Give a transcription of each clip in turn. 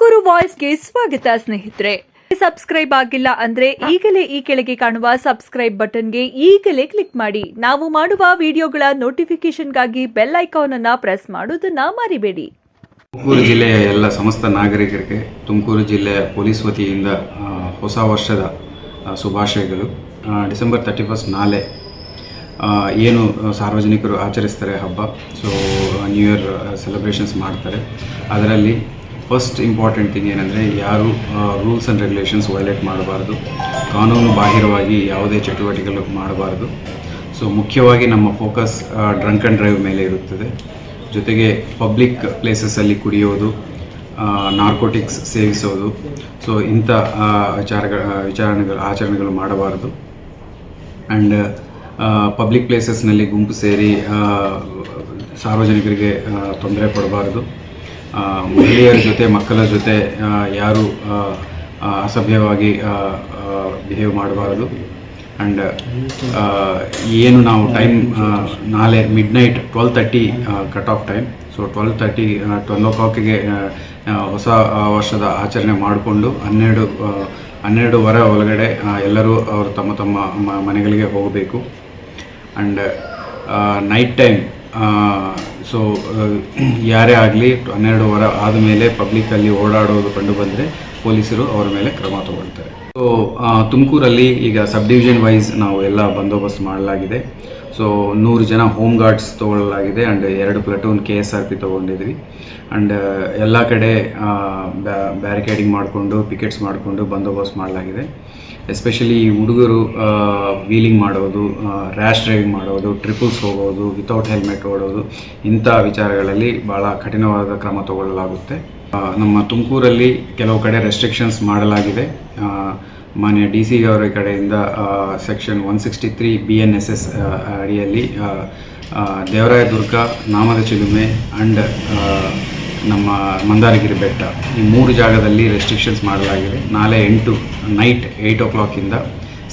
ತುಮಕೂರು ವಾಯ್ಸ್ಗೆ ಸ್ವಾಗತ ಸ್ನೇಹಿತರೆ. ಸಬ್ಸ್ಕ್ರೈಬ್ ಆಗಿಲ್ಲ ಅಂದ್ರೆ ಈಗಲೇ ಈ ಕೆಳಗೆ ಕಾಣುವ ಸಬ್ಸ್ಕ್ರೈಬ್ ಬಟನ್ಗೆ ಈಗಲೇ ಕ್ಲಿಕ್ ಮಾಡಿ. ನಾವು ಮಾಡುವ ವಿಡಿಯೋಗಳ ನೋಟಿಫಿಕೇಶನ್ಗಾಗಿ ಬೆಲ್ ಐಕಾನ್ ಅನ್ನು ಪ್ರೆಸ್ ಮಾಡೋದನ್ನ ಮರಿಬೇಡಿ. ತುಮಕೂರು ಜಿಲ್ಲೆಯ ಎಲ್ಲ ಸಮಸ್ತ ನಾಗರಿಕರಿಗೆ ತುಮಕೂರು ಜಿಲ್ಲೆಯ ಪೊಲೀಸ್ ವತಿಯಿಂದ ಹೊಸ ವರ್ಷದ ಶುಭಾಶಯಗಳು. ಡಿಸೆಂಬರ್ 31 ನಾಳೆ ಏನು ಸಾರ್ವಜನಿಕರು ಆಚರಿಸ್ತಾರೆ ಹಬ್ಬ. ಸೊ ನ್ಯೂ ಇಯರ್ ಸೆಲೆಬ್ರೇಷನ್ಸ್ ಮಾಡ್ತಾರೆ. ಅದರಲ್ಲಿ ಫಸ್ಟ್ ಇಂಪಾರ್ಟೆಂಟ್ ಥಿಂಗ್ ಏನಂದರೆ ಯಾರು ರೂಲ್ಸ್ ಆ್ಯಂಡ್ ರೆಗ್ಯುಲೇಷನ್ಸ್ ವೈಲೇಟ್ ಮಾಡಬಾರ್ದು, ಕಾನೂನು ಬಾಹಿರವಾಗಿ ಯಾವುದೇ ಚಟುವಟಿಕೆಗಳು ಮಾಡಬಾರ್ದು. ಸೊ ಮುಖ್ಯವಾಗಿ ನಮ್ಮ ಫೋಕಸ್ ಡ್ರಂಕ್ ಆ್ಯಂಡ್ ಡ್ರೈವ್ ಮೇಲೆ ಇರುತ್ತದೆ. ಜೊತೆಗೆ ಪಬ್ಲಿಕ್ ಪ್ಲೇಸಸ್ಸಲ್ಲಿ ನಾರ್ಕೋಟಿಕ್ಸ್ ಸೇವಿಸೋದು, ಸೊ ಇಂಥ ಆಚರಣೆಗಳು ಮಾಡಬಾರ್ದು. ಆ್ಯಂಡ್ ಪಬ್ಲಿಕ್ ಪ್ಲೇಸಸ್ನಲ್ಲಿ ಗುಂಪು ಸೇರಿ ಸಾರ್ವಜನಿಕರಿಗೆ ತೊಂದರೆ ಕೊಡಬಾರ್ದು. ಮಹಿಳೆಯರ ಜೊತೆ ಮಕ್ಕಳ ಜೊತೆ ಯಾರು ಅಸಭ್ಯವಾಗಿ ಬಿಹೇವ್ ಮಾಡಬಾರ್ದು. ಆ್ಯಂಡ್ ಏನು ನಾವು ಟೈಮ್ ನಾಳೆ midnight 12:30 cut off time. So 12 o'clock ಹೊಸ ವರ್ಷದ ಆಚರಣೆ ಮಾಡಿಕೊಂಡು 12:30 ಒಳಗಡೆ ಎಲ್ಲರೂ ಅವರು ತಮ್ಮ ತಮ್ಮ ಮನೆಗಳಿಗೆ ಹೋಗಬೇಕು. ಆ್ಯಂಡ್ ನೈಟ್ ಟೈಮ್ ಸೊ ಯಾರೇ ಆಗಲಿ 12:30 ಆದಮೇಲೆ ಪಬ್ಲಿಕ್ಕಲ್ಲಿ ಓಡಾಡೋದು ಕಂಡು ಬಂದರೆ ಪೊಲೀಸರು ಅವರ ಮೇಲೆ ಕ್ರಮ ತಗೊಳ್ತಾರೆ. ಸೊ ತುಮಕೂರಲ್ಲಿ ಈಗ ಸಬ್ ಡಿವಿಷನ್ ವೈಸ್ ನಾವು ಎಲ್ಲ ಬಂದೋಬಸ್ತ್ ಮಾಡಲಾಗಿದೆ. ಸೊ 100 ಜನ ಹೋಮ್ ಗಾರ್ಡ್ಸ್ ತೊಗೊಳ್ಳಲಾಗಿದೆ. ಆ್ಯಂಡ್ 2 ಪ್ಲಟೂನ್ KSRP ತೊಗೊಂಡಿದ್ವಿ. ಆ್ಯಂಡ್ ಎಲ್ಲ ಕಡೆ ಬ್ಯಾರಿಕೇಡಿಂಗ್ ಮಾಡಿಕೊಂಡು ಪಿಕೆಟ್ಸ್ ಮಾಡಿಕೊಂಡು ಬಂದೋಬಸ್ತ್ ಮಾಡಲಾಗಿದೆ. ಎಸ್ಪೆಷಲಿ ಹುಡುಗರು ವೀಲಿಂಗ್ ಮಾಡೋದು, ರ್ಯಾಶ್ ಡ್ರೈವಿಂಗ್ ಮಾಡೋದು, ಟ್ರಿಪಲ್ಸ್ ಹೋಗೋದು, ವಿತೌಟ್ ಹೆಲ್ಮೆಟ್ ಓಡೋದು, ಇಂಥ ವಿಚಾರಗಳಲ್ಲಿ ಭಾಳ ಕಠಿಣವಾದ ಕ್ರಮ ತಗೊಳ್ಳಲಾಗುತ್ತೆ. ನಮ್ಮ ತುಮಕೂರಲ್ಲಿ ಕೆಲವು ಕಡೆ ರೆಸ್ಟ್ರಿಕ್ಷನ್ಸ್ ಮಾಡಲಾಗಿದೆ. ಮಾನ್ಯ DC ಅವರ ಕಡೆಯಿಂದ ಸೆಕ್ಷನ್ 163 BNSS ಅಡಿಯಲ್ಲಿ ದೇವರಾಯದುರ್ಗ, ನಾಮದ ಚಿಲುಮೆ ಆ್ಯಂಡ್ ನಮ್ಮ ಮಂದಾರಗಿರಿ ಬೆಟ್ಟ ಈ 3 ಜಾಗದಲ್ಲಿ ರೆಸ್ಟ್ರಿಕ್ಷನ್ಸ್ ಮಾಡಲಾಗಿದೆ. ನಾಳೆ night 8 o'clock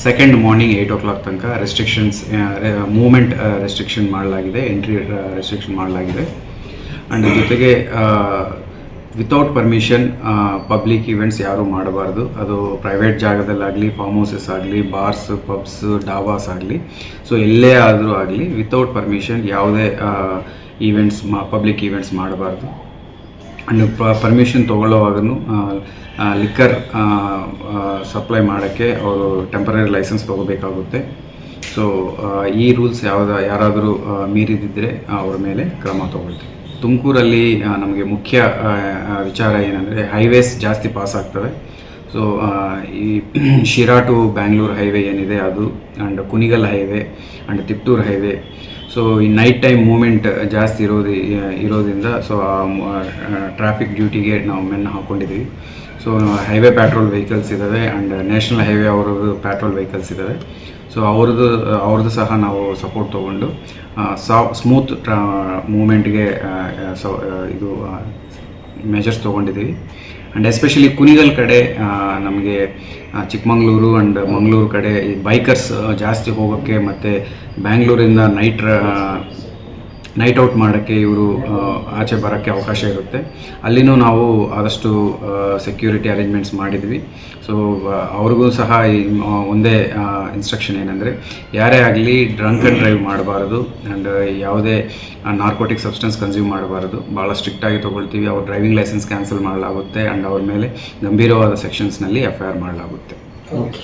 second morning 8 o'clock ತನಕ ರೆಸ್ಟ್ರಿಕ್ಷನ್ಸ್ ಮೂವ್ಮೆಂಟ್ ರೆಸ್ಟ್ರಿಕ್ಷನ್ ಮಾಡಲಾಗಿದೆ, ಎಂಟ್ರಿ ರೆಸ್ಟ್ರಿಕ್ಷನ್ ಮಾಡಲಾಗಿದೆ. ಆ್ಯಂಡ್ ಜೊತೆಗೆ ವಿತೌಟ್ ಪರ್ಮಿಷನ್ ಪಬ್ಲಿಕ್ ಈವೆಂಟ್ಸ್ ಯಾರೂ ಮಾಡಬಾರ್ದು. ಅದು ಪ್ರೈವೇಟ್ ಜಾಗದಲ್ಲಾಗಲಿ, ಫಾರ್ಮ್ ಹೌಸಸ್ ಆಗಲಿ, ಬಾರ್ಸ್, ಪಬ್ಸ್, ಡಾಬಾಸ್ ಆಗಲಿ, ಸೊ ಎಲ್ಲೇ ಆದರೂ ಆಗಲಿ ವಿತೌಟ್ ಪರ್ಮಿಷನ್ ಯಾವುದೇ ಪಬ್ಲಿಕ್ ಈವೆಂಟ್ಸ್ ಮಾಡಬಾರ್ದು. ಆ್ಯಂಡ್ ಪರ್ಮಿಷನ್ ತೊಗೊಳ್ಳೋವಾಗೂ ಲಿಕ್ಕರ್ ಸಪ್ಲೈ ಮಾಡೋಕ್ಕೆ ಅವರು ಟೆಂಪರರಿ ಲೈಸೆನ್ಸ್ ತೊಗೋಬೇಕಾಗುತ್ತೆ. ಸೊ ಈ ರೂಲ್ಸ್ ಯಾರಾದರೂ ಮೀರಿದಿದ್ದರೆ ಅವರ ಮೇಲೆ ಕ್ರಮ ತೊಗೊಳ್ತೀವಿ. ತುಮಕೂರಲ್ಲಿ ನಮಗೆ ಮುಖ್ಯ ವಿಚಾರ ಏನಂದರೆ ಹೈವೇಸ್ ಜಾಸ್ತಿ ಪಾಸ್ ಆಗ್ತವೆ. ಸೊ ಈ ಶಿರಾ ಟು ಬ್ಯಾಂಗ್ಳೂರು ಹೈವೇ ಏನಿದೆ ಅದು, and Kunigal highway and Tiptur highway. So ಈ ನೈಟ್ ಟೈಮ್ ಮೂಮೆಂಟ್ ಜಾಸ್ತಿ ಇರೋದ್ರಿಂದ ಸೊ ಟ್ರಾಫಿಕ್ ಡ್ಯೂಟಿಗೆ ನಾವು ಮೆನ್ನು ಹಾಕ್ಕೊಂಡಿದ್ದೀವಿ. ಸೊ ಹೈವೇ ಪ್ಯಾಟ್ರೋಲ್ ವೆಹಿಕಲ್ಸ್ ಇದ್ದಾವೆ ಆ್ಯಂಡ್ ನ್ಯಾಷನಲ್ ಹೈವೇ ಅವ್ರದ್ದು ಪ್ಯಾಟ್ರೋಲ್ ವೆಹಿಕಲ್ಸ್ ಇದ್ದಾವೆ. ಸೊ ಅವ್ರದ್ದು ಸಹ ನಾವು ಸಪೋರ್ಟ್ ತೊಗೊಂಡು ಸ್ಮೂತ್ ಮೂಮೆಂಟ್ಗೆ ಇದು ಮೆಜರ್ಸ್ ತೊಗೊಂಡಿದ್ದೀವಿ. ಆ್ಯಂಡ್ ಎಸ್ಪೆಷಲಿ ಕುಣಿಗಲ್ ಕಡೆ ನಮಗೆ ಚಿಕ್ಕಮಂಗ್ಳೂರು ಆ್ಯಂಡ್ ಮಂಗಳೂರು ಕಡೆ ಈ ಬೈಕರ್ಸ್ ಜಾಸ್ತಿ ಹೋಗೋಕ್ಕೆ ಮತ್ತು ಬ್ಯಾಂಗ್ಳೂರಿಂದ ನೈಟ್ ಔಟ್ ಮಾಡೋಕ್ಕೆ ಇವರು ಆಚೆ ಬರೋಕ್ಕೆ ಅವಕಾಶ ಇರುತ್ತೆ. ಅಲ್ಲಿನೂ ನಾವು ಆದಷ್ಟು ಸೆಕ್ಯೂರಿಟಿ ಅರೇಂಜ್ಮೆಂಟ್ಸ್ ಮಾಡಿದ್ವಿ. ಸೊ ಅವ್ರಿಗೂ ಸಹ ಒಂದೇ ಇನ್ಸ್ಟ್ರಕ್ಷನ್ ಏನಂದರೆ ಯಾರೇ ಆಗಲಿ ಡ್ರಂಕ್ ಆ್ಯಂಡ್ ಡ್ರೈವ್ ಮಾಡಬಾರ್ದು ಆ್ಯಂಡ್ ಯಾವುದೇ ನಾರ್ಕೋಟಿಕ್ ಸಬ್ಸ್ಟೆನ್ಸ್ ಕನ್ಸ್ಯೂಮ್ ಮಾಡಬಾರ್ದು. ಭಾಳ ಸ್ಟ್ರಿಕ್ಟಾಗಿ ತೊಗೊಳ್ತೀವಿ. ಅವ್ರ ಡ್ರೈವಿಂಗ್ ಲೈಸೆನ್ಸ್ ಕ್ಯಾನ್ಸಲ್ ಮಾಡಲಾಗುತ್ತೆ ಆ್ಯಂಡ್ ಅವ್ರ ಮೇಲೆ ಗಂಭೀರವಾದ ಸೆಕ್ಷನ್ಸ್ನಲ್ಲಿ FIR ಮಾಡಲಾಗುತ್ತೆ. ಓಕೆ.